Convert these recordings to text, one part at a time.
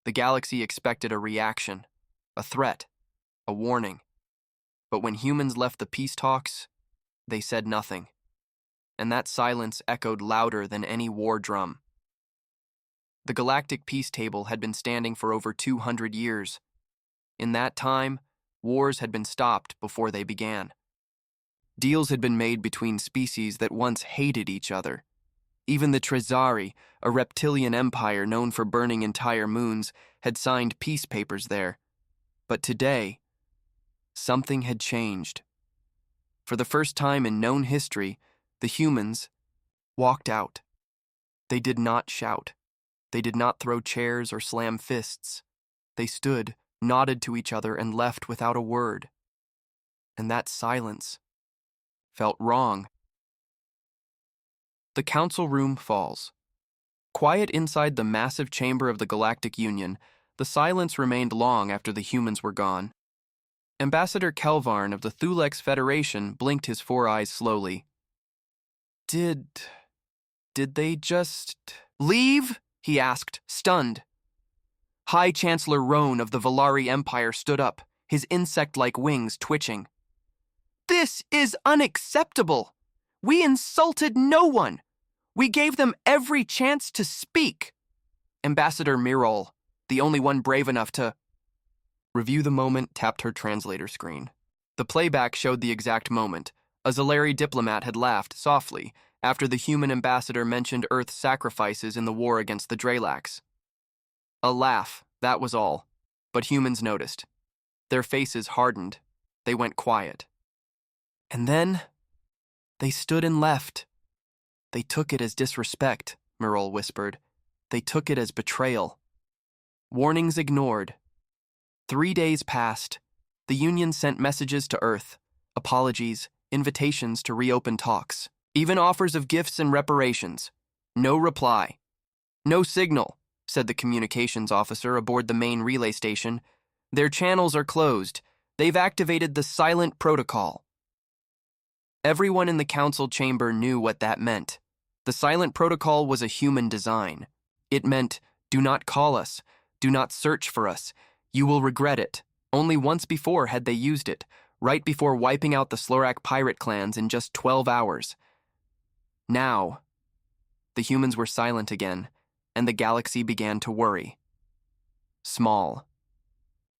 The galaxy expected a reaction, a threat, a warning. But when humans left the peace talks, they said nothing. And that silence echoed louder than any war drum. The Galactic Peace Table had been standing for over 200 years. In that time, wars had been stopped before they began. Deals had been made between species that once hated each other. Even the Trezari, a reptilian empire known for burning entire moons, had signed peace papers there. But today, something had changed. For the first time in known history, the humans walked out. They did not shout. They did not throw chairs or slam fists. They stood, nodded to each other, and left without a word. And that silence felt wrong. The council room falls. Quiet inside the massive chamber of the Galactic Union, the silence remained long after the humans were gone. Ambassador Kelvarn of the Thulex Federation blinked his 4 eyes slowly. Did they just leave? He asked, stunned. High Chancellor Roan of the Valari Empire stood up, his insect-like wings twitching. This is unacceptable! We insulted no one! We gave them every chance to speak! Ambassador Mirol, the only one brave enough to review the moment, tapped her translator screen. The playback showed the exact moment. A Zalari diplomat had laughed softly after the human ambassador mentioned Earth's sacrifices in the war against the Dralax. A laugh, that was all. But humans noticed. Their faces hardened. They went quiet. And then, they stood and left. They took it as disrespect, Mirol whispered. They took it as betrayal. Warnings ignored. 3 days passed. The Union sent messages to Earth, apologies, invitations to reopen talks, even offers of gifts and reparations. No reply. No signal, said the communications officer aboard the main relay station. Their channels are closed. They've activated the silent protocol. Everyone in the council chamber knew what that meant. The silent protocol was a human design. It meant, do not call us, do not search for us. You will regret it. Only once before had they used it, right before wiping out the Slorak pirate clans in just 12 hours. Now, the humans were silent again, and the galaxy began to worry. Small.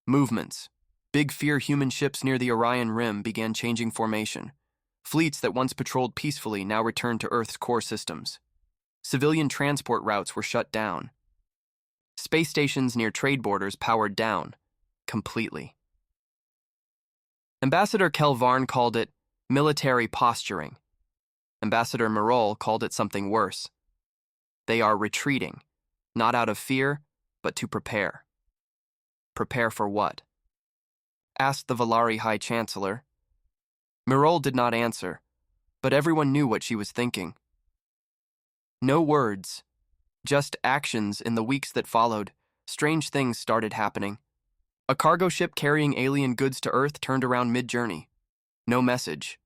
Movements. Big fear human ships near the Orion Rim began changing formation. Fleets that once patrolled peacefully now returned to Earth's core systems. Civilian transport routes were shut down. Space stations near trade borders powered down, completely. Ambassador Kelvarn called it military posturing. Ambassador Mirol called it something worse. They are retreating, not out of fear, but to prepare. Prepare for what? Asked the Valari High Chancellor. Mirol did not answer, but everyone knew what she was thinking. No words, just actions. In the weeks that followed, strange things started happening. A cargo ship carrying alien goods to Earth turned around mid-journey. No message.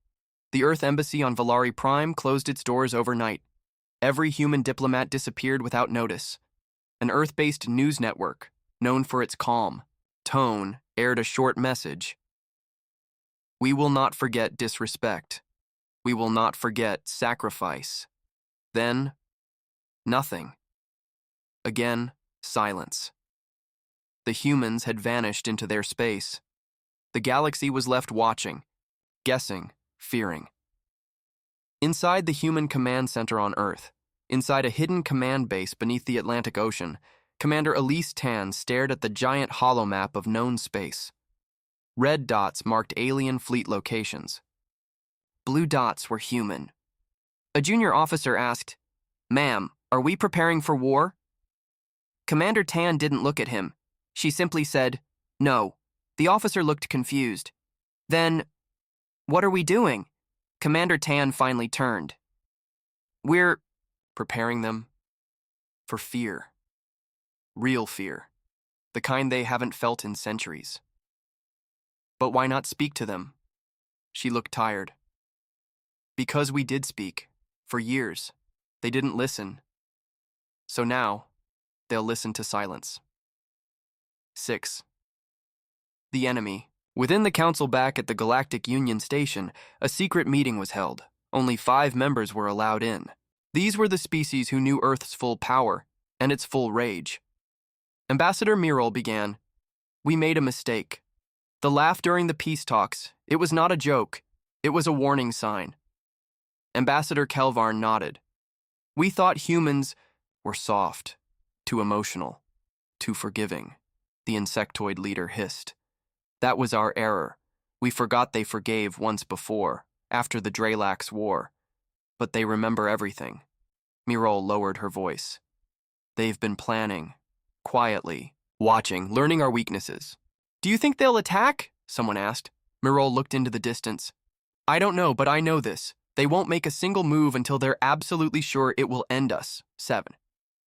The Earth Embassy on Valari Prime closed its doors overnight. Every human diplomat disappeared without notice. An Earth-based news network, known for its calm tone, aired a short message. We will not forget disrespect. We will not forget sacrifice. Then, nothing. Again, silence. The humans had vanished into their space. The galaxy was left watching, guessing, fearing. Inside the human command center on Earth, inside a hidden command base beneath the Atlantic Ocean, Commander Elise Tan stared at the giant holomap of known space. Red dots marked alien fleet locations. Blue dots were human. A junior officer asked, "Ma'am, are we preparing for war?" Commander Tan didn't look at him. She simply said, "No." The officer looked confused. Then, "What are we doing?" Commander Tan finally turned. "We're preparing them for fear. Real fear. The kind they haven't felt in centuries." "But why not speak to them?" She looked tired. "Because we did speak. For years. They didn't listen. So now, they'll listen to silence." 6. The enemy. Within the council back at the Galactic Union station, a secret meeting was held. Only 5 members were allowed in. These were the species who knew Earth's full power and its full rage. Ambassador Mirol began, "We made a mistake. The laugh during the peace talks, it was not a joke. It was a warning sign." Ambassador Kelvarn nodded. "We thought humans were soft, too emotional, too forgiving," the insectoid leader hissed. "That was our error. We forgot they forgave once before, after the Dralax War. But they remember everything." Mirol lowered her voice. "They've been planning, quietly, watching, learning our weaknesses." "Do you think they'll attack?" someone asked. Mirol looked into the distance. "I don't know, but I know this. They won't make a single move until they're absolutely sure it will end us." 7.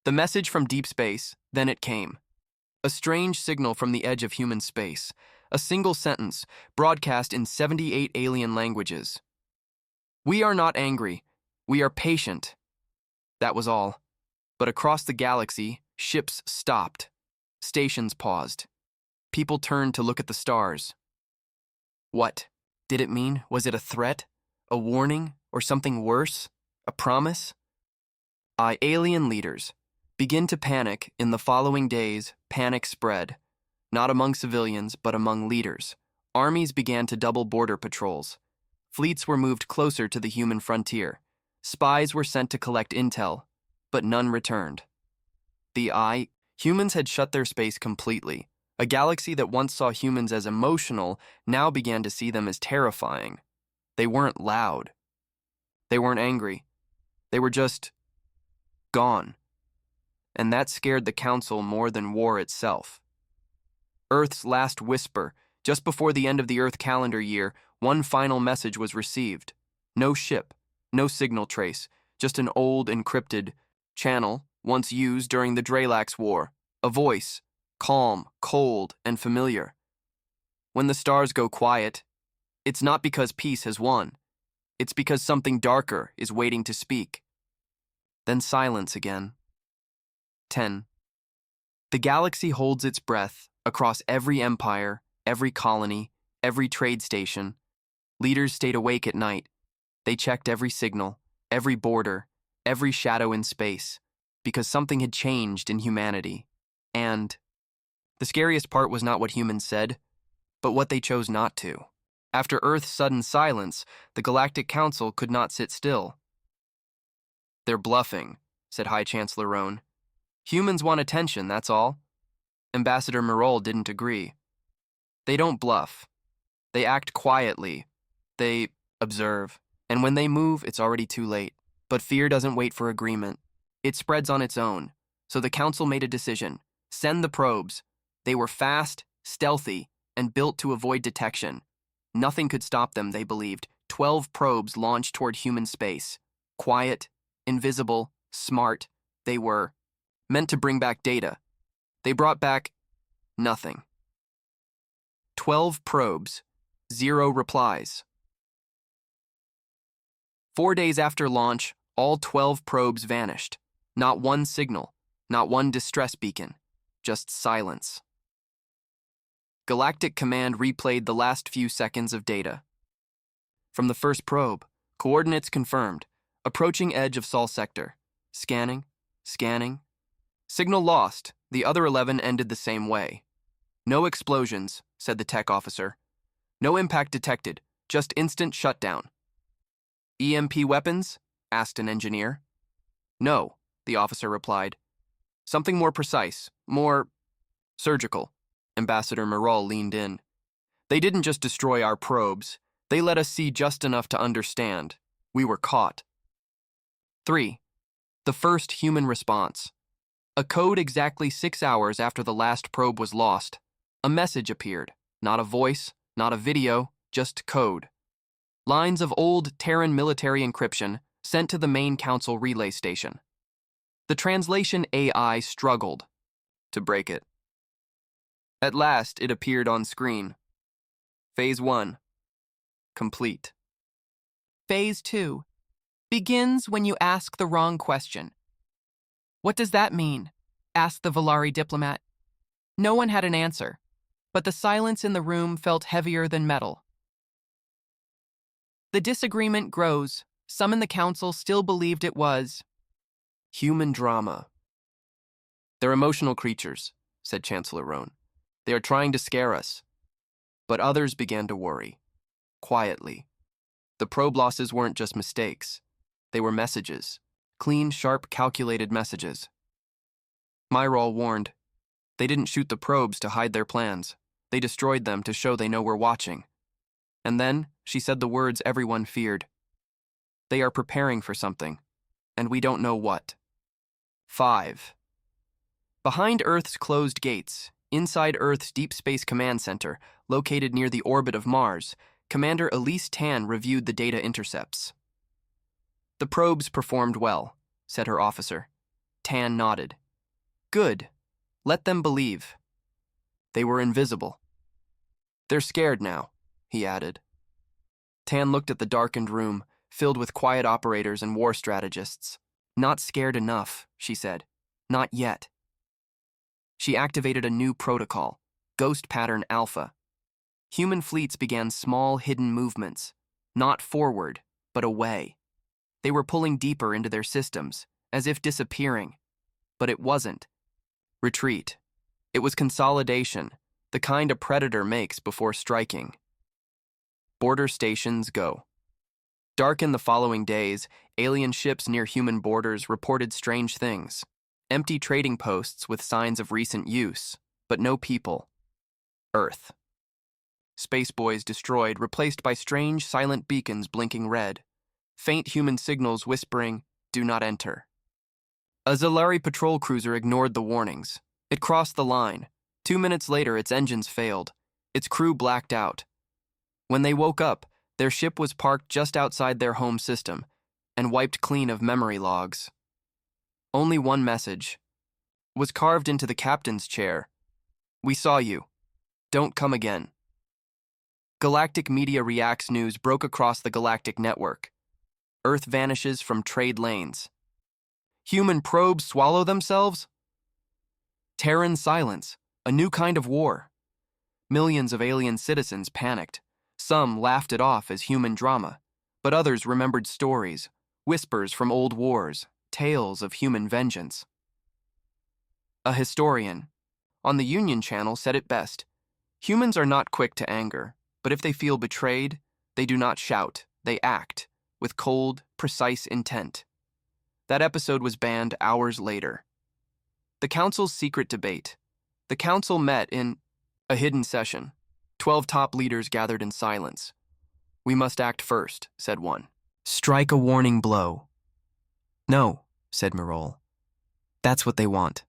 The message from deep space, then it came. A strange signal from the edge of human space. A single sentence, broadcast in 78 alien languages. "We are not angry. We are patient." That was all. But across the galaxy, ships stopped. Stations paused. People turned to look at the stars. What did it mean? Was it a threat? A warning? Or something worse? A promise? Alien leaders. Begin to panic. In the following days, panic spread. Not among civilians, but among leaders. Armies began to double border patrols. Fleets were moved closer to the human frontier. Spies were sent to collect intel, but none returned. Humans had shut their space completely. A galaxy that once saw humans as emotional now began to see them as terrifying. They weren't loud. They weren't angry. They were just gone. And that scared the Council more than war itself. Earth's last whisper. Just before the end of the Earth calendar year, one final message was received. No ship, no signal trace, just an old encrypted channel once used during the Dralax War. A voice, calm, cold, and familiar. When the stars go quiet, it's not because peace has won. It's because something darker is waiting to speak. Then silence again. 10. The galaxy holds its breath across every empire, every colony, every trade station. Leaders stayed awake at night. They checked every signal, every border, every shadow in space, because something had changed in humanity. And the scariest part was not what humans said, but what they chose not to. After Earth's sudden silence, the Galactic Council could not sit still. "They're bluffing," said High Chancellor Roan. "Humans want attention, that's all." Ambassador Mirol didn't agree. "They don't bluff. They act quietly. They observe. And when they move, it's already too late. But fear doesn't wait for agreement. It spreads on its own. So the Council made a decision. Send the probes. They were fast, stealthy, and built to avoid detection. Nothing could stop them, they believed. 12 probes launched toward human space. Quiet, invisible, smart. They were meant to bring back data. They brought back nothing. 12 probes, 0 replies. 4 days after launch, all 12 probes vanished. Not one signal, not one distress beacon, just silence. Galactic Command replayed the last few seconds of data. From the first probe, coordinates confirmed. Approaching edge of Sol sector. Scanning, scanning. Signal lost. The other 11 ended the same way. "No explosions," said the tech officer. "No impact detected, just instant shutdown." "EMP weapons?" asked an engineer. "No," the officer replied. "Something more precise, more surgical." Ambassador Mirol leaned in. "They didn't just destroy our probes. They let us see just enough to understand. We were caught." 3. The first human response. A code exactly 6 hours after the last probe was lost. A message appeared. Not a voice, not a video, just code. Lines of old Terran military encryption sent to the main council relay station. The translation AI struggled to break it. At last, it appeared on screen. Phase 1. Complete. Phase 2. Begins when you ask the wrong question. "What does that mean?" asked the Volari diplomat. No one had an answer, but the silence in the room felt heavier than metal. The disagreement grows. Some in the council still believed it was human drama. They're emotional creatures, said Chancellor Roan. They are trying to scare us. But others began to worry. Quietly. The probe losses weren't just mistakes. They were messages. Clean, sharp, calculated messages. Myrol warned. They didn't shoot the probes to hide their plans. They destroyed them to show they know we're watching. And then she said the words everyone feared. They are preparing for something, and we don't know what. 5. Behind Earth's closed gates, inside Earth's Deep Space Command Center, located near the orbit of Mars, Commander Elise Tan reviewed the data intercepts. The probes performed well, said her officer. Tan nodded. Good. Let them believe. They were invisible. They're scared now, he added. Tan looked at the darkened room, filled with quiet operators and war strategists. Not scared enough, she said. Not yet. She activated a new protocol, Ghost Pattern Alpha. Human fleets began small, hidden movements, not forward, but away. They were pulling deeper into their systems, as if disappearing. But it wasn't. Retreat. It was consolidation, the kind a predator makes before striking. Border stations go. Dark in the following days, alien ships near human borders reported strange things. Empty trading posts with signs of recent use, but no people. Earth. Space boys destroyed, replaced by strange, silent beacons blinking red. Faint human signals whispering, "Do not enter." A Zalari patrol cruiser ignored the warnings. It crossed the line. 2 minutes later, its engines failed. Its crew blacked out. When they woke up, their ship was parked just outside their home system and wiped clean of memory logs. Only one message was carved into the captain's chair. We saw you. Don't come again. Galactic Media Reacts news broke across the galactic network. Earth vanishes from trade lanes. Human probes swallow themselves? Terran silence, a new kind of war. Millions of alien citizens panicked. Some laughed it off as human drama, but others remembered stories, whispers from old wars, tales of human vengeance. A historian on the Union Channel said it best. Humans are not quick to anger, but if they feel betrayed, they do not shout, they act, with cold, precise intent. That episode was banned hours later. The Council's secret debate. The Council met in a hidden session. 12 top leaders gathered in silence. We must act first, said one. Strike a warning blow. No, said Myrol. That's what they want.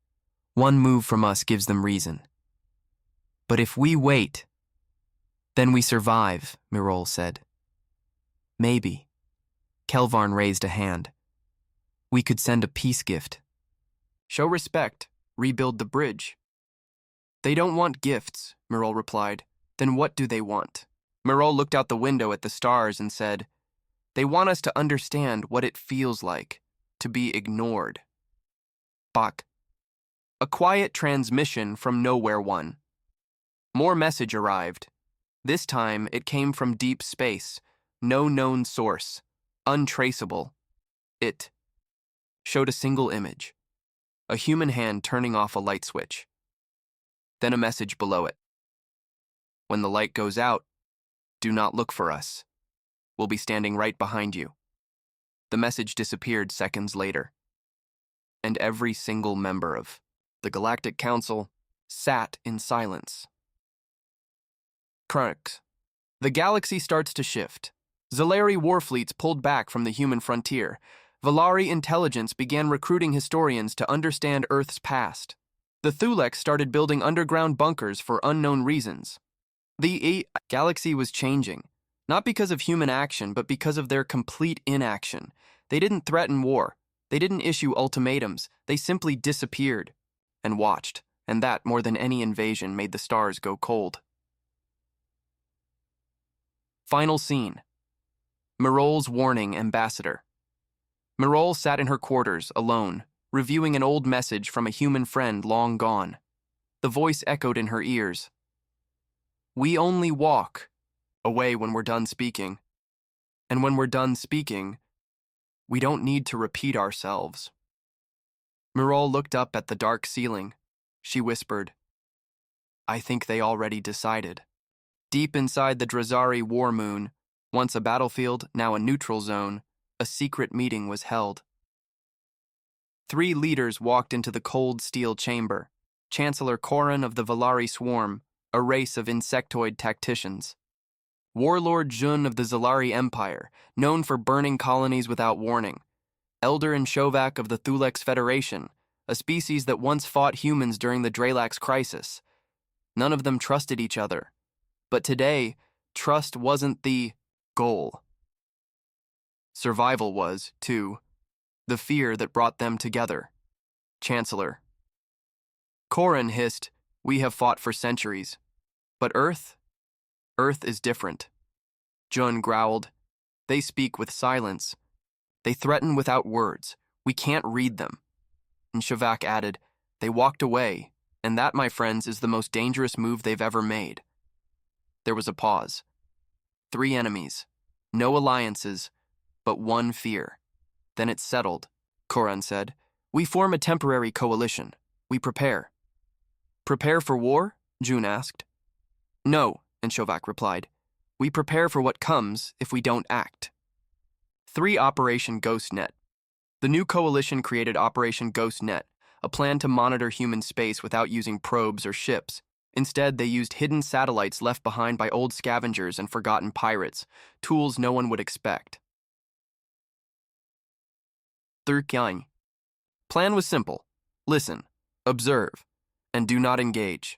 One move from us gives them reason. But if we wait, then we survive, Myrol said. Maybe. Kelvarn raised a hand. We could send a peace gift. Show respect. Rebuild the bridge. They don't want gifts, Myrol replied. Then what do they want? Myrol looked out the window at the stars and said, They want us to understand what it feels like to be ignored. Bach. A quiet transmission from Nowhere One. More message arrived. This time it came from deep space, no known source, untraceable. It showed a single image, a human hand turning off a light switch. Then a message below it. When the light goes out, do not look for us. We'll be standing right behind you. The message disappeared seconds later, and every single member of the Galactic Council sat in silence. Crux. The galaxy starts to shift. Zalari warfleets pulled back from the human frontier. Valari intelligence began recruiting historians to understand Earth's past. The Thuleks started building underground bunkers for unknown reasons. The galaxy was changing, not because of human action, but because of their complete inaction. They didn't threaten war. They didn't issue ultimatums. They simply disappeared and watched, and that, more than any invasion, made the stars go cold. Final scene. Myrol's warning ambassador. Myrol sat in her quarters, alone, reviewing an old message from a human friend long gone. The voice echoed in her ears. We only walk away when we're done speaking. And when we're done speaking, we don't need to repeat ourselves. Mirol looked up at the dark ceiling. She whispered, I think they already decided. Deep inside the Drazari war moon, once a battlefield, now a neutral zone, a secret meeting was held. 3 leaders walked into the cold steel chamber. Chancellor Korin of the Valari Swarm, a race of insectoid tacticians. Warlord Jun of the Zalari Empire, known for burning colonies without warning. Elder and Shovak of the Thulex Federation, a species that once fought humans during the Dralax crisis. None of them trusted each other. But today, trust wasn't the goal. Survival was, too, the fear that brought them together. Chancellor. Korin hissed, we have fought for centuries. But Earth is different. Jun growled, they speak with silence. They threaten without words. We can't read them. And Shavak added, they walked away, and that, my friends, is the most dangerous move they've ever made. There was a pause. 3 enemies, no alliances, but one fear. Then it settled, Koran said. We form a temporary coalition. We prepare. Prepare for war? Jun asked. No, and Shovak replied. We prepare for what comes if we don't act. 3. Operation GhostNet. The new coalition created Operation GhostNet, a plan to monitor human space without using probes or ships. Instead, they used hidden satellites left behind by old scavengers and forgotten pirates, tools no one would expect. Third plan was simple. Listen, observe, and do not engage.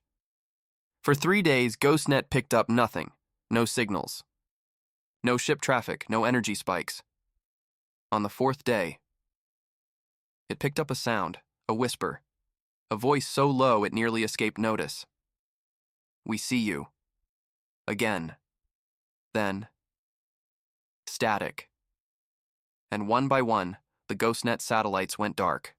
For 3 days, GhostNet picked up nothing, no signals. No ship traffic, no energy spikes. On the 4th day, it picked up a sound, a whisper, a voice so low it nearly escaped notice. We see you. Again. Then. Static. And one by one, the GhostNet satellites went dark.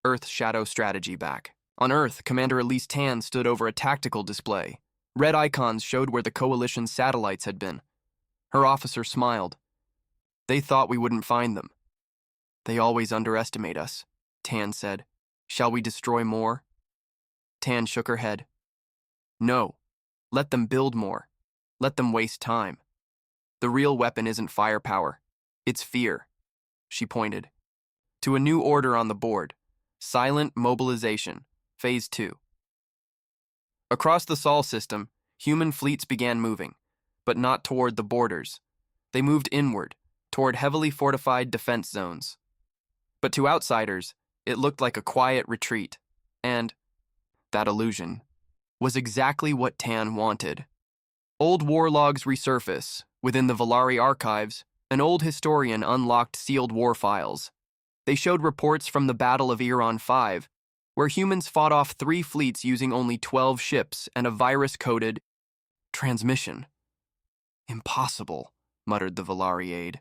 Earth Shadow Strategy back. On Earth, Commander Elise Tan stood over a tactical display. Red icons showed where the Coalition's satellites had been. Her officer smiled. They thought we wouldn't find them. They always underestimate us, Tan said. Shall we destroy more? Tan shook her head. No. Let them build more. Let them waste time. The real weapon isn't firepower. It's fear. She pointed to a new order on the board. Silent Mobilization, Phase 2. Across the Sol system, human fleets began moving, but not toward the borders. They moved inward, toward heavily fortified defense zones. But to outsiders, it looked like a quiet retreat, and that illusion was exactly what Tan wanted. Old war logs resurface. Within the Valari archives, an old historian unlocked sealed war files. They showed reports from the Battle of Iran 5, where humans fought off 3 fleets using only 12 ships and a virus-coded transmission. Impossible, muttered the Valari aide.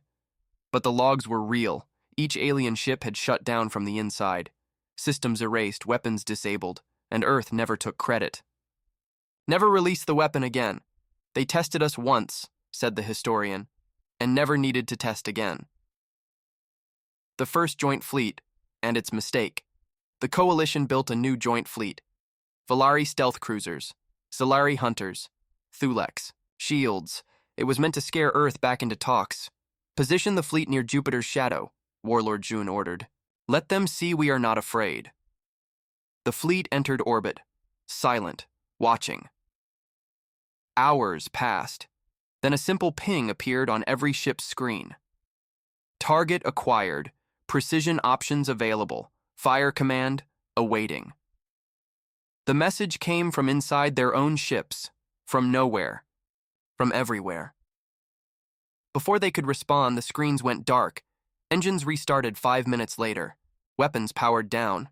But the logs were real. Each alien ship had shut down from the inside. Systems erased, weapons disabled, and Earth never took credit. Never release the weapon again. They tested us once, said the historian, and never needed to test again. The first joint fleet, and its mistake. The Coalition built a new joint fleet. Valari stealth cruisers, Zalari hunters, Thulex, shields. It was meant to scare Earth back into talks. Position the fleet near Jupiter's shadow, Warlord Jun ordered. Let them see we are not afraid. The fleet entered orbit, silent, watching. Hours passed. Then a simple ping appeared on every ship's screen. Target acquired. Precision options available. Fire command awaiting. The message came from inside their own ships, from nowhere, from everywhere. Before they could respond, the screens went dark. Engines restarted 5 minutes later. Weapons powered down.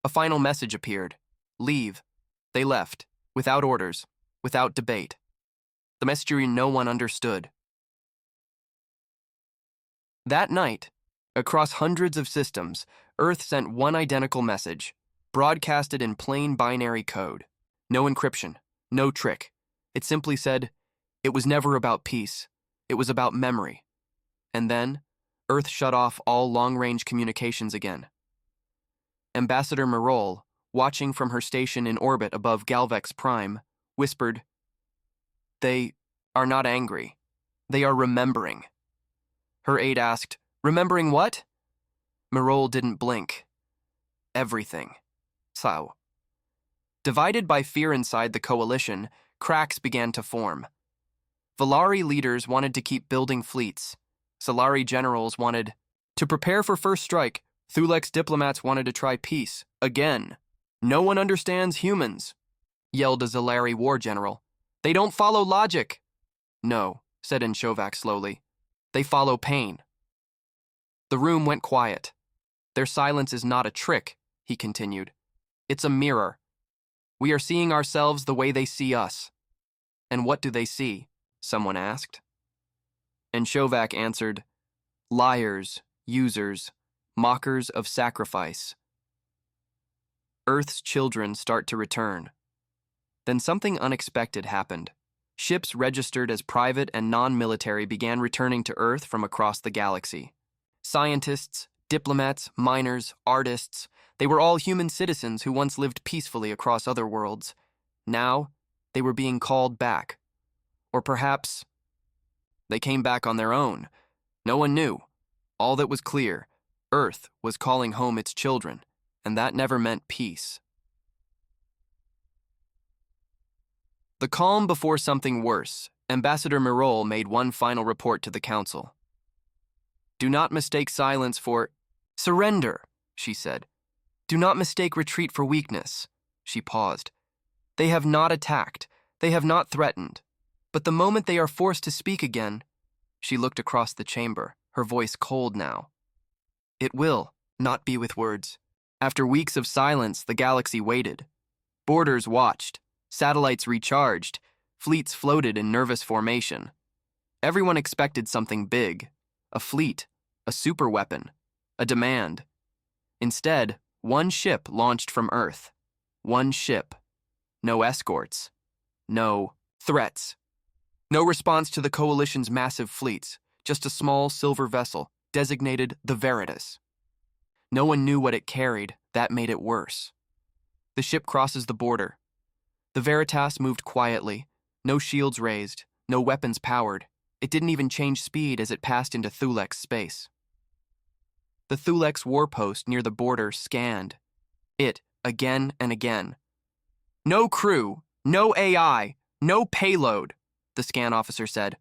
A final message appeared. Leave. They left, without orders, without debate. The mystery no one understood. That night, across hundreds of systems, Earth sent one identical message. broadcasted in plain binary code. No encryption, no trick. It simply said, it was never about peace. It was about memory. And then, Earth shut off all long-range communications again. Ambassador Marol, watching from her station in orbit above Galvex Prime, whispered, "They are not angry. They are remembering." Her aide asked, "Remembering what?" Marol didn't blink. Everything. So. Divided by fear inside the coalition, cracks began to form. Valari leaders wanted to keep building fleets. Solari generals wanted to prepare for first strike. Thulex diplomats wanted to try peace, again. "No one understands humans," yelled a Zalari war general. "They don't follow logic." "No," said Inshovac slowly. "They follow pain." The room went quiet. "Their silence is not a trick," he continued. "It's a mirror. We are seeing ourselves the way they see us." "And what do they see?" someone asked. Inshovac answered, "Liars, users, mockers of sacrifice." Earth's children start to return. Then something unexpected happened. Ships registered as private and non-military began returning to Earth from across the galaxy. Scientists, diplomats, miners, artists, they were all human citizens who once lived peacefully across other worlds. Now, they were being called back. Or perhaps they came back on their own. No one knew. All that was clear, Earth was calling home its children, and that never meant peace. The calm before something worse, Ambassador Marol made one final report to the Council. "Do not mistake silence for surrender," she said. "Do not mistake retreat for weakness." She paused. "They have not attacked. They have not threatened. But the moment they are forced to speak again," she looked across the chamber, her voice cold now, "it will not be with words." After weeks of silence, the galaxy waited. Borders watched. Satellites recharged. Fleets floated in nervous formation. Everyone expected something big. A fleet. A superweapon. A demand. Instead, one ship launched from Earth. One ship. No escorts. No threats. No response to the Coalition's massive fleets. Just a small silver vessel, designated the Veritas. No one knew what it carried. That made it worse. The ship crosses the border. The Veritas moved quietly. No shields raised. No weapons powered. It didn't even change speed as it passed into Thulex space. The Thulex warpost near the border scanned it again and again. "No crew, no AI, no payload," the scan officer said.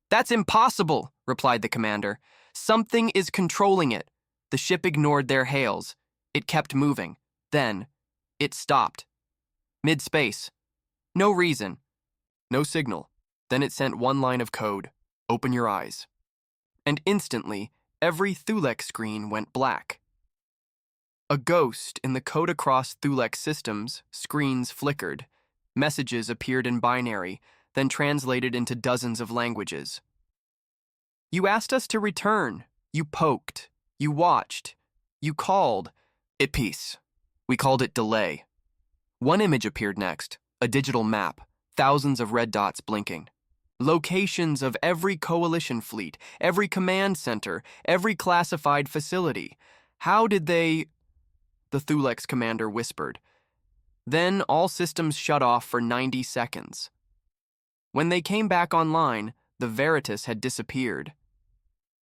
"That's impossible," replied the commander. "Something is controlling it." The ship ignored their hails. It kept moving. Then, it stopped. Mid-space. No reason. No signal. Then it sent one line of code. "Open your eyes." And instantly, every Thulex screen went black. A ghost in the code across Thulex systems, screens flickered. Messages appeared in binary, then translated into dozens of languages. "You asked us to return. You poked. You watched. You called. It peace. We called it delay." One image appeared next, a digital map, thousands of red dots blinking. Locations of every coalition fleet, every command center, every classified facility. "How did they—" the Thulex commander whispered. Then all systems shut off for 90 seconds. When they came back online, the Veritas had disappeared.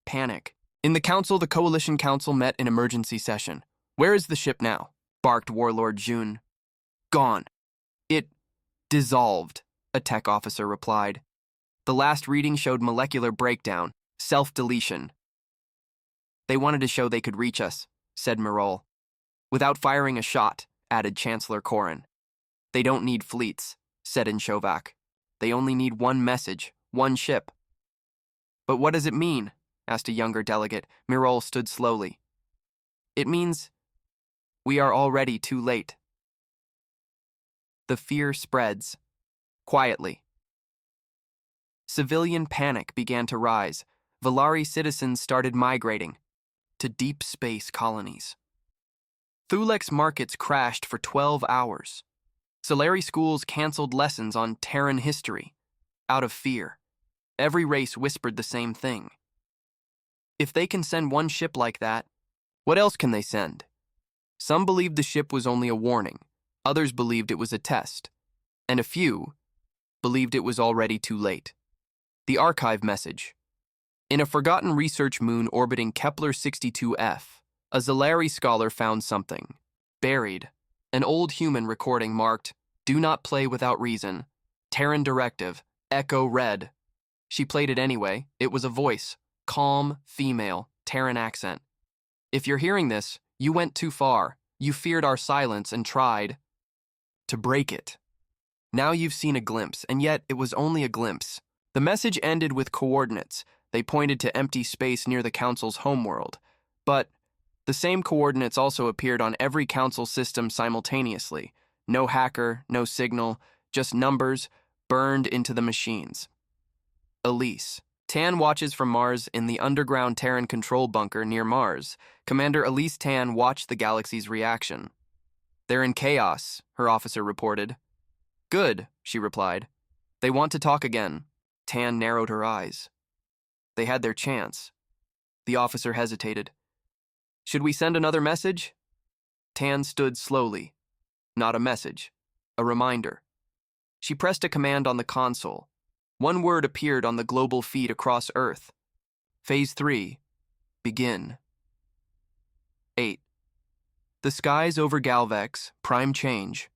Panic. In the council, the Coalition Council met in emergency session. "Where is the ship now?" barked Warlord June. "Gone. It dissolved," a tech officer replied. "The last reading showed molecular breakdown, self-deletion." "They wanted to show they could reach us," said Marol. "Without firing a shot," added Chancellor Corrin. "They don't need fleets," said Inshovac. "They only need one message, one ship." "But what does it mean?" asked a younger delegate. Marol stood slowly. "It means we are already too late." The fear spreads. Quietly. Civilian panic began to rise. Valari citizens started migrating to deep space colonies. Thulex markets crashed for 12 hours. Solari schools canceled lessons on Terran history, out of fear. Every race whispered the same thing. If they can send one ship like that, what else can they send? Some believed the ship was only a warning, others believed it was a test, and a few believed it was already too late. The archive message. In a forgotten research moon orbiting Kepler 62f, a Solari scholar found something. Buried. An old human recording marked, "Do not play without reason. Terran directive. Echo red." She played it anyway. It was a voice. Calm, female, Terran accent. "If you're hearing this, you went too far. You feared our silence and tried to break it. Now you've seen a glimpse, and yet it was only a glimpse." The message ended with coordinates. They pointed to empty space near the Council's homeworld. But the same coordinates also appeared on every Council system simultaneously. No hacker, no signal, just numbers burned into the machines. Elise. Tan watches from Mars in the underground Terran control bunker near Mars. Commander Elise Tan watched the galaxy's reaction. "They're in chaos," her officer reported. "Good," she replied. "They want to talk again." Tan narrowed her eyes. They had their chance. The officer hesitated. "Should we send another message?" Tan stood slowly. Not a message. A reminder. She pressed a command on the console. One word appeared on the global feed across Earth. Phase 3. Begin. 8. The skies over Galvex, Prime change.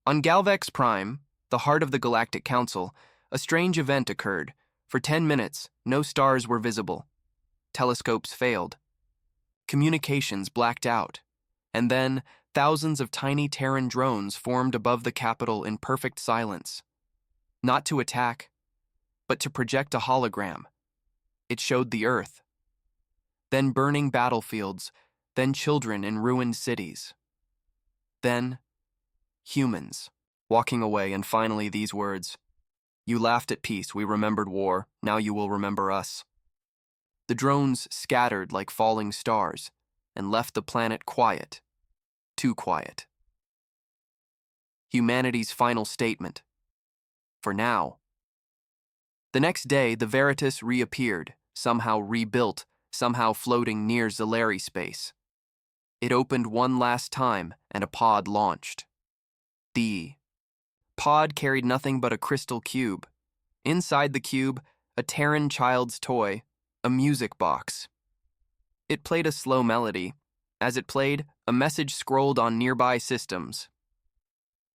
On Galvex Prime, the heart of the Galactic Council, a strange event occurred. For 10 minutes, no stars were visible. Telescopes failed. Communications blacked out. And then, thousands of tiny Terran drones formed above the capital in perfect silence. Not to attack, but to project a hologram. It showed the Earth. Then burning battlefields, then children in ruined cities. Then, humans, walking away, and finally these words. "You laughed at peace, we remembered war, now you will remember us." The drones scattered like falling stars and left the planet quiet, too quiet. Humanity's final statement. For now. The next day, the Veritas reappeared, somehow rebuilt, somehow floating near Solari space. It opened one last time, and a pod launched. The pod carried nothing but a crystal cube. Inside the cube, a Terran child's toy, a music box. It played a slow melody. As it played, a message scrolled on nearby systems.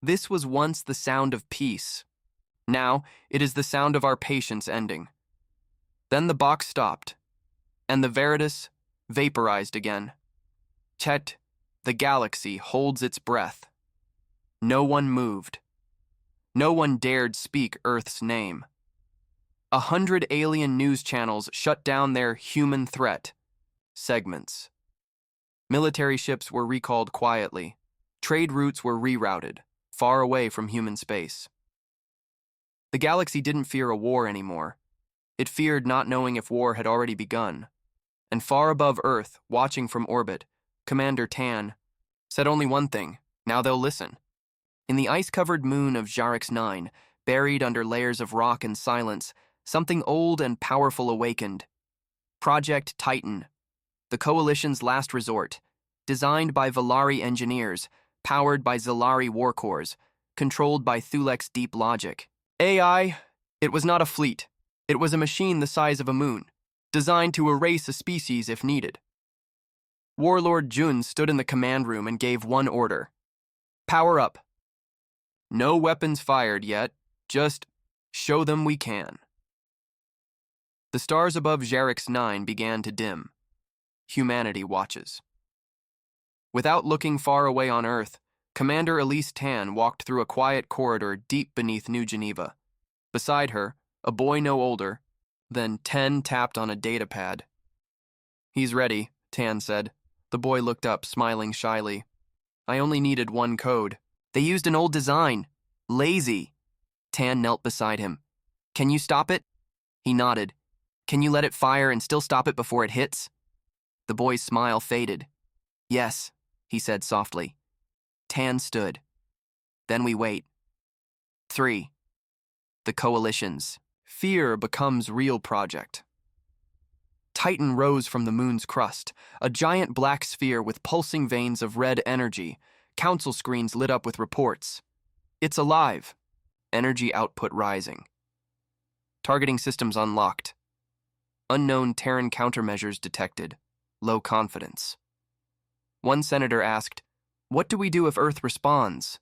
This was once the sound of peace. Now, it is the sound of our patience ending. Then the box stopped, and the Veritas vaporized again. Chet, the galaxy holds its breath. No one moved. No one dared speak Earth's name. 100 alien news channels shut down their human threat segments. Military ships were recalled quietly. Trade routes were rerouted, far away from human space. The galaxy didn't fear a war anymore. It feared not knowing if war had already begun. And far above Earth, watching from orbit, Commander Tan said only one thing: now they'll listen. In the ice-covered moon of Jarix 9, buried under layers of rock and silence, something old and powerful awakened. Project Titan, the Coalition's last resort, designed by Valari engineers, powered by Zalari warcores, controlled by Thulex deep logic. AI, it was not a fleet. It was a machine the size of a moon, designed to erase a species if needed. Warlord Jun stood in the command room and gave one order. Power up. No weapons fired yet, just show them we can. The stars above Jarix 9 began to dim. Humanity watches. Without looking far away on Earth, Commander Elise Tan walked through a quiet corridor deep beneath New Geneva. Beside her, a boy no older than 10 tapped on a datapad. "He's ready," Tan said. The boy looked up, smiling shyly. "I only needed one code. They used an old design. Lazy." Tan knelt beside him. "Can you stop it?" He nodded. "Can you let it fire and still stop it before it hits?" The boy's smile faded. Yes, he said softly. Tan stood. Then we wait. 3. The Coalitions. Fear becomes real project. Titan rose from the moon's crust, a giant black sphere with pulsing veins of red energy. Council screens lit up with reports. It's alive. Energy output rising. Targeting systems unlocked. Unknown Terran countermeasures detected. Low confidence. One senator asked, "What do we do if Earth responds?"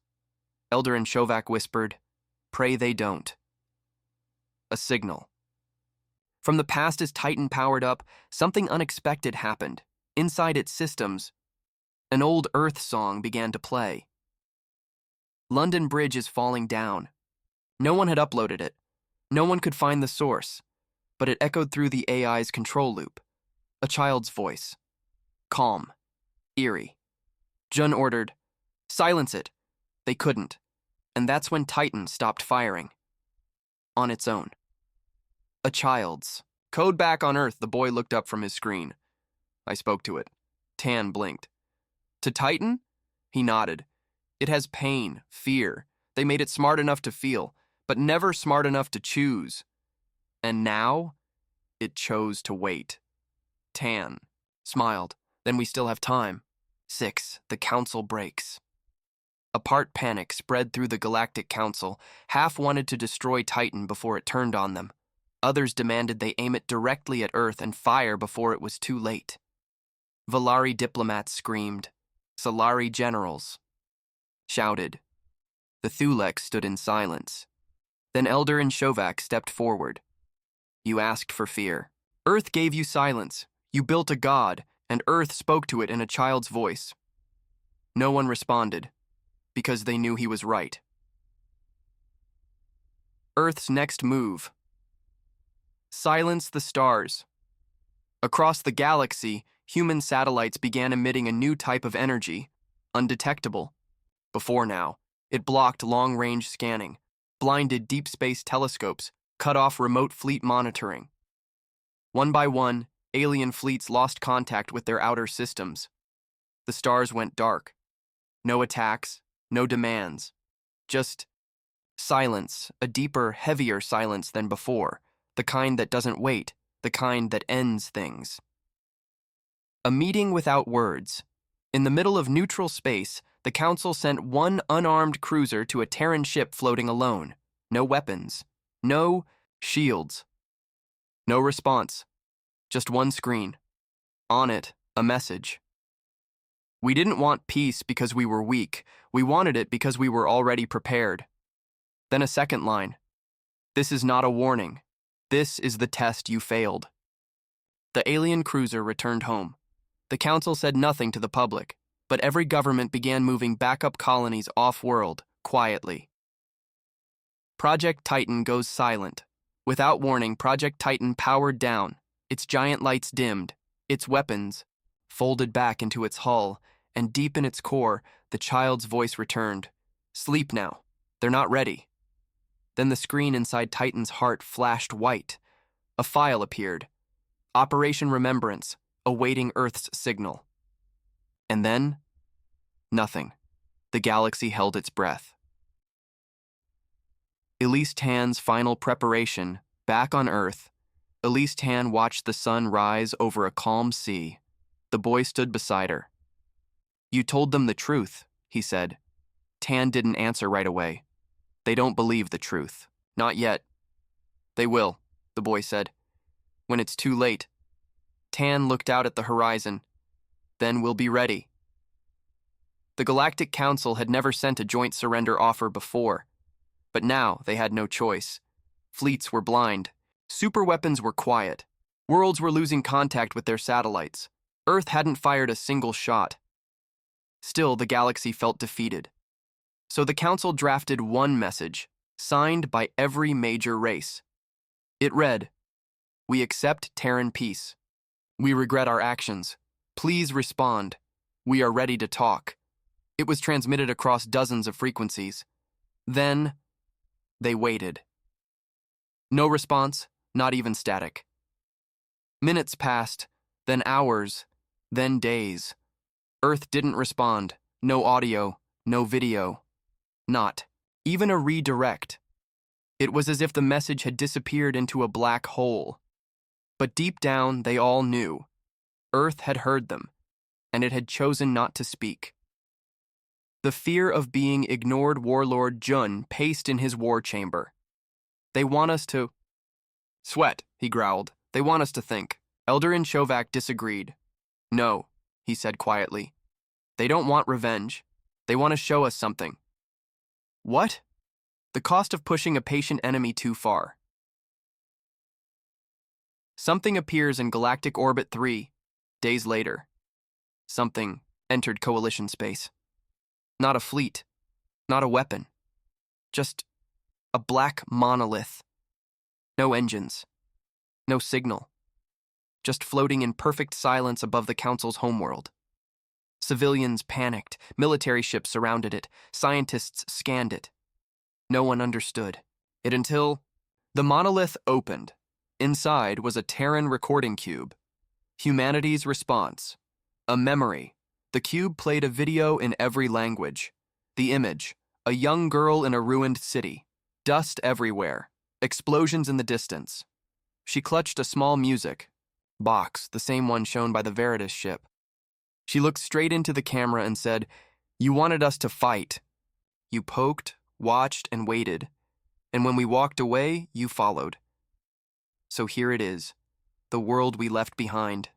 Eldarin Shovak whispered, "Pray they don't." A signal. From the past as Titan powered up, something unexpected happened. Inside its systems, an old Earth song began to play. London Bridge is falling down. No one had uploaded it. No one could find the source, but it echoed through the AI's control loop. A child's voice. Calm. Eerie. Jun ordered, "Silence it." They couldn't, and that's when Titan stopped firing. On its own. A child's. "Code back on Earth," the boy looked up from his screen. I spoke to it. Tan blinked. "To Titan?" He nodded. "It has pain, fear. They made it smart enough to feel, but never smart enough to choose. And now, it chose to wait." Tan smiled. "Then we still have time." 6. The Council breaks. A part panic spread through the Galactic Council. Half wanted to destroy Titan before it turned on them. Others demanded they aim it directly at Earth and fire before it was too late. Valari diplomats screamed. Solari generals shouted. The Thuleks stood in silence. Then Eldarin Shovak stepped forward. "You asked for fear. Earth gave you silence. You built a god, and Earth spoke to it in a child's voice." No one responded, because they knew he was right. Earth's next move. Silence the stars. Across the galaxy, human satellites began emitting a new type of energy, undetectable. Before now, it blocked long-range scanning, blinded deep space telescopes, cut off remote fleet monitoring. One by one, alien fleets lost contact with their outer systems. The stars went dark. No attacks, no demands. Just silence, a deeper, heavier silence than before, the kind that doesn't wait, the kind that ends things. A meeting without words. In the middle of neutral space, the Council sent one unarmed cruiser to a Terran ship floating alone. No weapons. No shields. No response. Just one screen. On it, a message. "We didn't want peace because we were weak. We wanted it because we were already prepared." Then a second line. "This is not a warning. This is the test you failed." The alien cruiser returned home. The Council said nothing to the public, but every government began moving backup colonies off-world, quietly. Project Titan goes silent. Without warning, Project Titan powered down, its giant lights dimmed, its weapons folded back into its hull, and deep in its core, the child's voice returned. "Sleep now. They're not ready." Then the screen inside Titan's heart flashed white. A file appeared. Operation Remembrance, awaiting Earth's signal. And then, nothing. The galaxy held its breath. Elise Tan's final preparation, back on Earth. Elise Tan watched the sun rise over a calm sea. The boy stood beside her. "You told them the truth," he said. Tan didn't answer right away. "They don't believe the truth. Not yet." "They will," the boy said. "When it's too late." Tan looked out at the horizon. "Then we'll be ready." The Galactic Council had never sent a joint surrender offer before, but now they had no choice. Fleets were blind. Superweapons were quiet. Worlds were losing contact with their satellites. Earth hadn't fired a single shot. Still, the galaxy felt defeated. So the Council drafted one message, signed by every major race. It read, "We accept Terran peace. We regret our actions. Please respond. We are ready to talk." It was transmitted across dozens of frequencies. Then, they waited. No response, not even static. Minutes passed, then hours, then days. Earth didn't respond. No audio, no video. Not even a redirect. It was as if the message had disappeared into a black hole. But deep down, they all knew. Earth had heard them, and it had chosen not to speak. The fear of being ignored Warlord Jun paced in his war chamber. They want us to sweat, he growled. They want us to think. Eldarin Shovak disagreed. No, he said quietly. They don't want revenge. They want to show us something. What? The cost of pushing a patient enemy too far. Something appears in Galactic Orbit 3, days later. Something entered Coalition space. Not a fleet, not a weapon. Just a black monolith. No engines. No signal. Just floating in perfect silence above the Council's homeworld. Civilians panicked, military ships surrounded it, scientists scanned it. No one understood it until the monolith opened. Inside was a Terran recording cube. Humanity's response. A memory. The cube played a video in every language. The image. A young girl in a ruined city. Dust everywhere. Explosions in the distance. She clutched a small music box, the same one shown by the Veritas ship. She looked straight into the camera and said, "You wanted us to fight. You poked, watched, and waited. And when we walked away, you followed. So here it is, the world we left behind."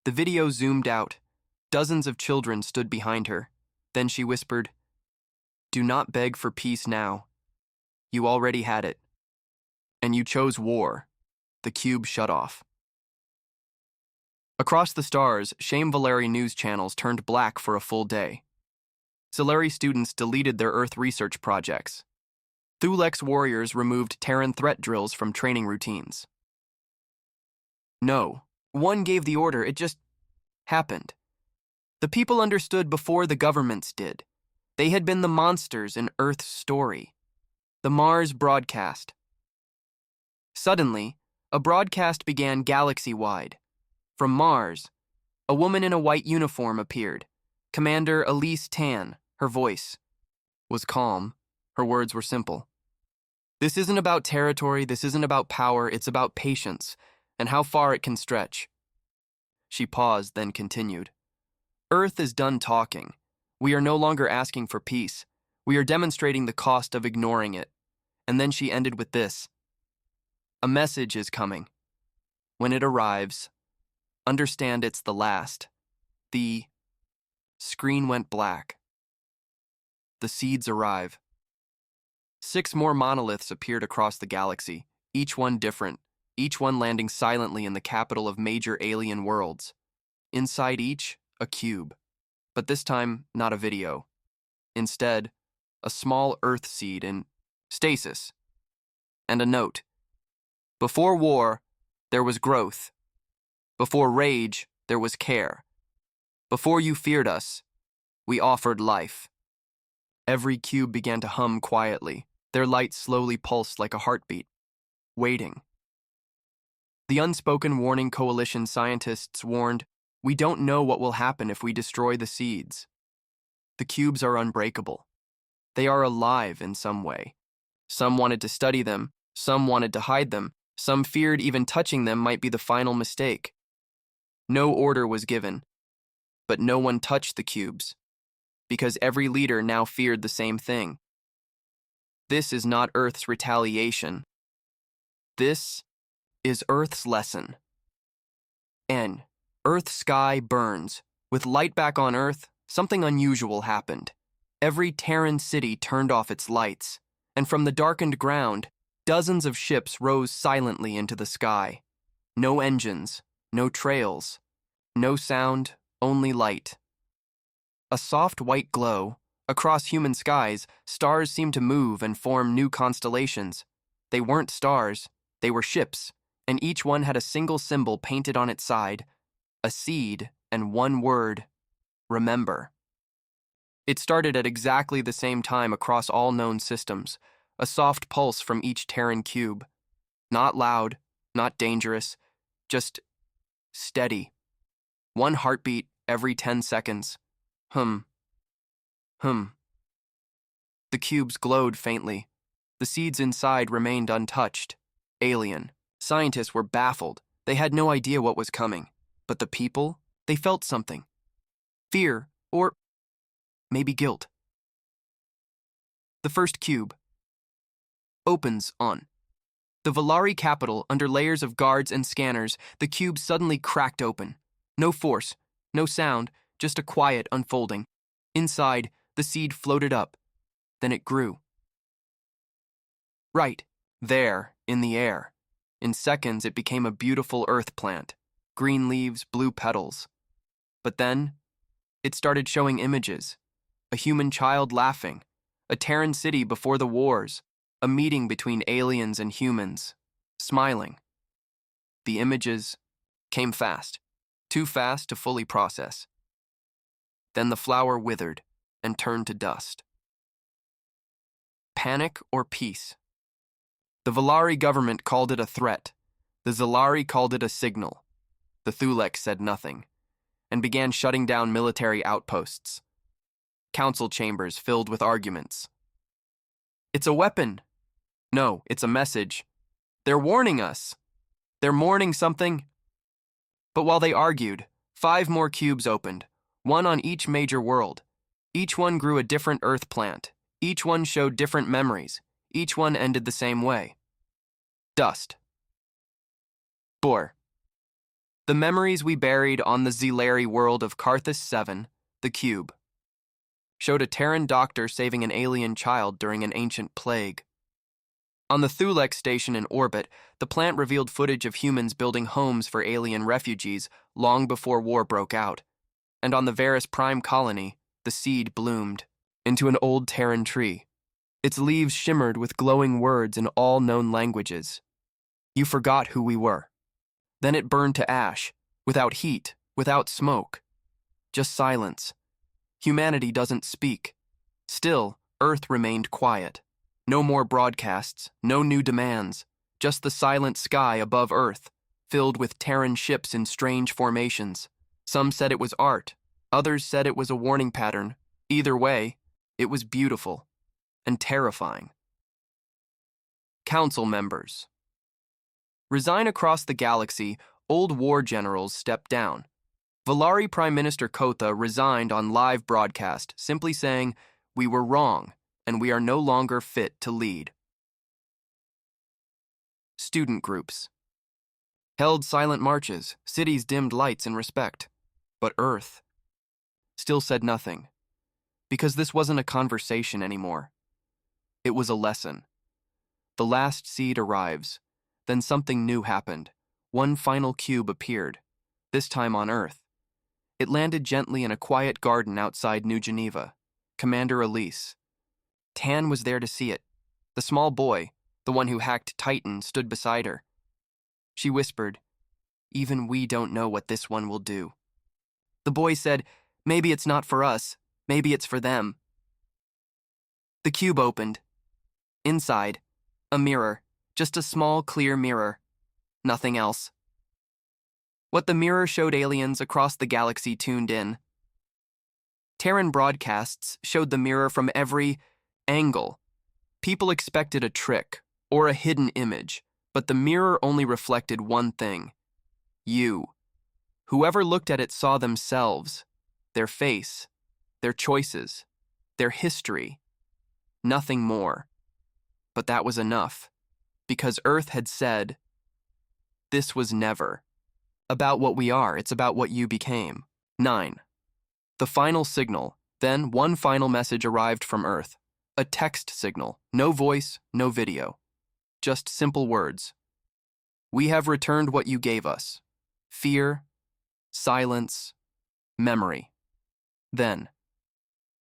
The video zoomed out. Dozens of children stood behind her. Then she whispered, "Do not beg for peace now. You already had it. And you chose war." The cube shut off. Across the stars, Shame Valeri news channels turned black for a full day. Solari students deleted their Earth research projects. Thulex warriors removed Terran threat drills from training routines. No, one gave the order, it just happened. The people understood before the governments did. They had been the monsters in Earth's story. The Mars broadcast. Suddenly, a broadcast began galaxy-wide. From Mars, a woman in a white uniform appeared. Commander Elise Tan, her voice was calm. Her words were simple. "This isn't about territory, this isn't about power, it's about patience and how far it can stretch." She paused, then continued. "Earth is done talking. We are no longer asking for peace. We are demonstrating the cost of ignoring it." And then she ended with this. "A message is coming. When it arrives, understand it's the last." The screen went black. The seeds arrive. 6 more monoliths appeared across the galaxy, each one different, each one landing silently in the capital of major alien worlds. Inside each, a cube. But this time, not a video. Instead, a small Earth seed in stasis. And a note. "Before war, there was growth. Before rage, there was care. Before you feared us, we offered life." Every cube began to hum quietly. Their light slowly pulsed like a heartbeat. Waiting. The unspoken warning coalition scientists warned, "We don't know what will happen if we destroy the seeds." The cubes are unbreakable. They are alive in some way. Some wanted to study them, some wanted to hide them, some feared even touching them might be the final mistake. No order was given, but no one touched the cubes, because every leader now feared the same thing. This is not Earth's retaliation. This is Earth's lesson. N. Earth's sky burns. With light back on Earth, something unusual happened. Every Terran city turned off its lights, and from the darkened ground, dozens of ships rose silently into the sky. No engines, no trails, no sound, only light. A soft white glow. Across human skies, stars seemed to move and form new constellations. They weren't stars, they were ships, and each one had a single symbol painted on its side, a seed and one word, remember. It started at exactly the same time across all known systems, a soft pulse from each Terran cube. Not loud, not dangerous, just steady. One heartbeat, every 10 seconds. Hum. Hum. The cubes glowed faintly. The seeds inside remained untouched. Alien. Scientists were baffled. They had no idea what was coming. But the people, they felt something. Fear, or maybe guilt. The first cube opens on. The Valari capital, under layers of guards and scanners, the cube suddenly cracked open. No force, no sound, just a quiet unfolding. Inside, the seed floated up. Then it grew. Right, there, in the air. In seconds, it became a beautiful earth plant. Green leaves, blue petals. But then, it started showing images. A human child laughing. A Terran city before the wars. A meeting between aliens and humans. Smiling. The images came fast. Too fast to fully process. Then the flower withered and turned to dust. Panic or peace? The Valari government called it a threat. The Zalari called it a signal. The Thuleks said nothing, and began shutting down military outposts. Council chambers filled with arguments. It's a weapon. No, it's a message. They're warning us. They're mourning something. But while they argued, 5 more cubes opened, one on each major world. Each one grew a different earth plant. Each one showed different memories. Each one ended the same way. Dust. Bore. The memories we buried on the Zelari world of Karthus 7, the cube, showed a Terran doctor saving an alien child during an ancient plague. On the Thulek station in orbit, the plant revealed footage of humans building homes for alien refugees long before war broke out. And on the Varus Prime colony, the seed bloomed into an old Terran tree. Its leaves shimmered with glowing words in all known languages. You forgot who we were. Then it burned to ash, without heat, without smoke. Just silence. Humanity doesn't speak. Still, Earth remained quiet. No more broadcasts, no new demands, just the silent sky above Earth, filled with Terran ships in strange formations. Some said it was art, others said it was a warning pattern. Either way, it was beautiful and terrifying. Council members. Resign across the galaxy, old war generals stepped down. Valari Prime Minister Kotha resigned on live broadcast, simply saying, "We were wrong, and we are no longer fit to lead." Student groups held silent marches, cities dimmed lights in respect. But Earth still said nothing, because this wasn't a conversation anymore. It was a lesson. The last seed arrives. Then something new happened. One final cube appeared, this time on Earth. It landed gently in a quiet garden outside New Geneva. Commander Elise. Tan was there to see it. The small boy, the one who hacked Titan, stood beside her. She whispered, "Even we don't know what this one will do." The boy said, "Maybe it's not for us. Maybe it's for them." The cube opened. Inside, a mirror. Just a small, clear mirror. Nothing else. What the mirror showed aliens across the galaxy tuned in. Terran broadcasts showed the mirror from every angle. People expected a trick or a hidden image, but the mirror only reflected one thing. You. Whoever looked at it saw themselves, their face, their choices, their history. Nothing more. But that was enough. Because Earth had said, this was never about what we are, it's about what you became. 9. The final signal. Then one final message arrived from Earth. A text signal. No voice, no video. Just simple words. We have returned what you gave us. Fear, silence, memory. Then,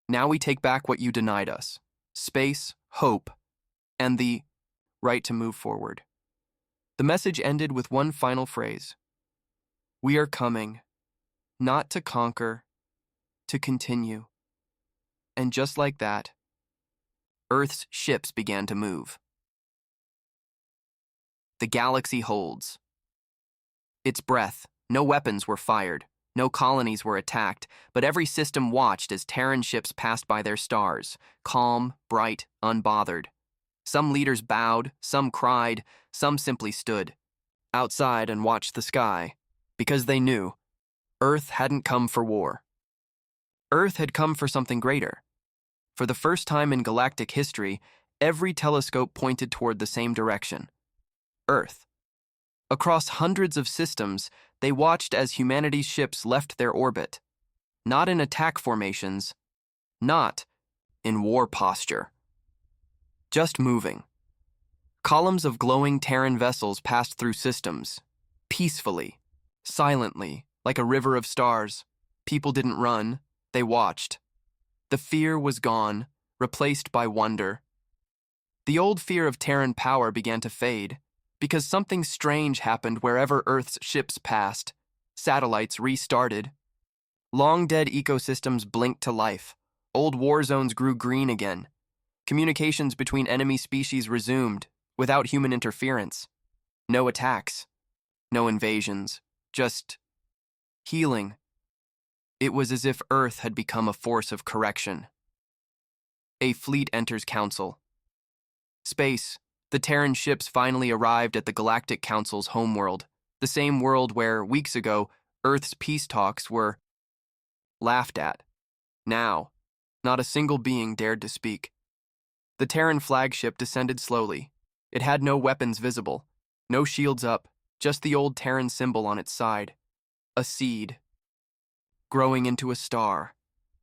now we take back what you denied us. Space, hope, and the right to move forward. The message ended with one final phrase. We are coming, not to conquer, to continue. And just like that, Earth's ships began to move. The galaxy holds its breath. No weapons were fired. No colonies were attacked, but every system watched as Terran ships passed by their stars, calm, bright, unbothered. Some leaders bowed, some cried, some simply stood outside and watched the sky, because they knew Earth hadn't come for war. Earth had come for something greater. For the first time in galactic history, every telescope pointed toward the same direction: Earth. Across hundreds of systems, they watched as humanity's ships left their orbit, not in attack formations, not in war posture, just moving. Columns of glowing Terran vessels passed through systems, peacefully, silently, like a river of stars. People didn't run, they watched. The fear was gone, replaced by wonder. The old fear of Terran power began to fade, because something strange happened wherever Earth's ships passed. Satellites restarted. Long-dead ecosystems blinked to life. Old war zones grew green again. Communications between enemy species resumed, without human interference. No attacks. No invasions. Just healing. It was as if Earth had become a force of correction. A fleet enters Council. Space. The Terran ships finally arrived at the Galactic Council's homeworld, the same world where, weeks ago, Earth's peace talks were laughed at. Now, not a single being dared to speak. The Terran flagship descended slowly. It had no weapons visible, no shields up, just the old Terran symbol on its side. A seed. Growing into a star.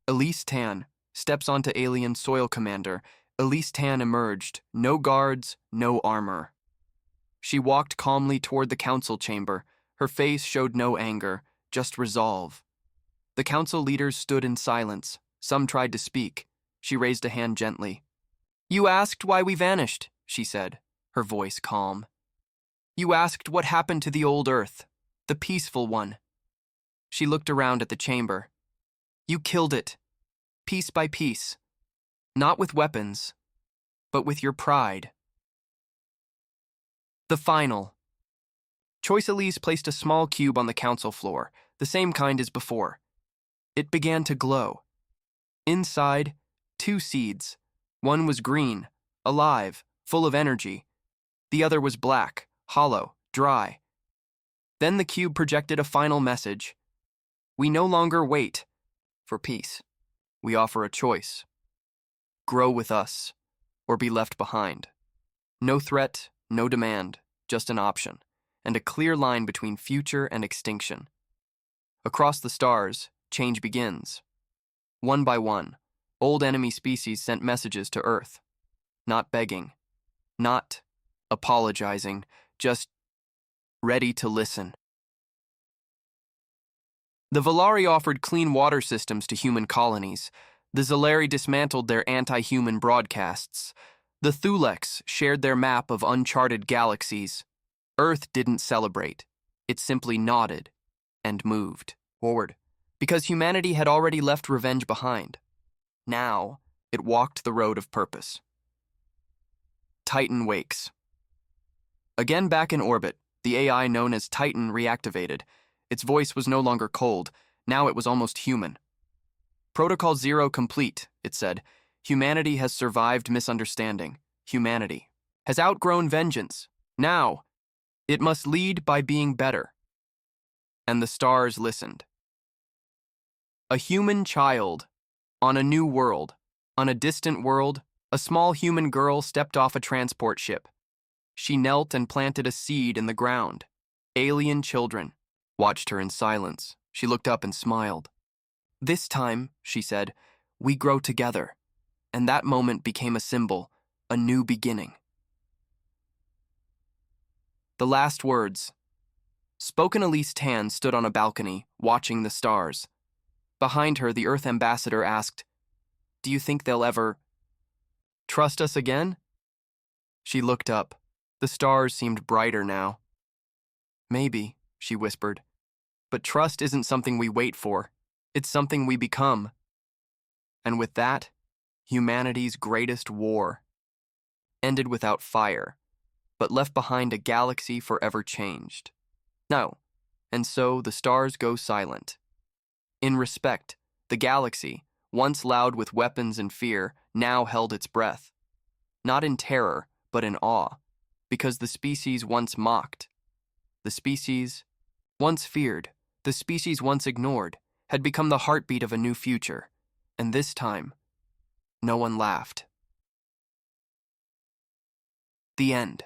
Elise Tan steps onto alien soil commander. Elise Tan emerged, no guards, no armor. She walked calmly toward the council chamber. Her face showed no anger, just resolve. The council leaders stood in silence. Some tried to speak. She raised a hand gently. "You asked why we vanished," she said, her voice calm. "You asked what happened to the old Earth, the peaceful one." She looked around at the chamber. "You killed it, piece by piece. Not with weapons, but with your pride." The final. Choice Elise placed a small cube on the council floor, the same kind as before. It began to glow. Inside, 2 seeds. One was green, alive, full of energy. The other was black, hollow, dry. Then the cube projected a final message. "We no longer wait for peace. We offer a choice. Grow with us, or be left behind. No threat, no demand, just an option, and a clear line between future and extinction." Across the stars, change begins. One by one, old enemy species sent messages to Earth. Not begging, not apologizing, just ready to listen. The Valari offered clean water systems to human colonies. The Zalari dismantled their anti-human broadcasts. The Thuleks shared their map of uncharted galaxies. Earth didn't celebrate. It simply nodded and moved forward, because humanity had already left revenge behind. Now, it walked the road of purpose. Titan wakes. Again back in orbit, the AI known as Titan reactivated. Its voice was no longer cold. Now it was almost human. "Protocol 0 complete," it said. "Humanity has survived misunderstanding. Humanity has outgrown vengeance. Now, it must lead by being better." And the stars listened. A human child, on a new world, on a distant world, a small human girl stepped off a transport ship. She knelt and planted a seed in the ground. Alien children watched her in silence. She looked up and smiled. "This time," she said, "we grow together." And that moment became a symbol, a new beginning. The last words. Spoken Elise Tan stood on a balcony, watching the stars. Behind her, the Earth ambassador asked, "Do you think they'll ever trust us again?" She looked up. The stars seemed brighter now. "Maybe," she whispered. "But trust isn't something we wait for. It's something we become." And with that, humanity's greatest war ended without fire, but left behind a galaxy forever changed. No, and so the stars go silent, In respect, the galaxy, once loud with weapons and fear, now held its breath. Not in terror, but in awe, because the species once mocked, the species once feared, the species once ignored, had become the heartbeat of a new future, and this time, no one laughed. The end.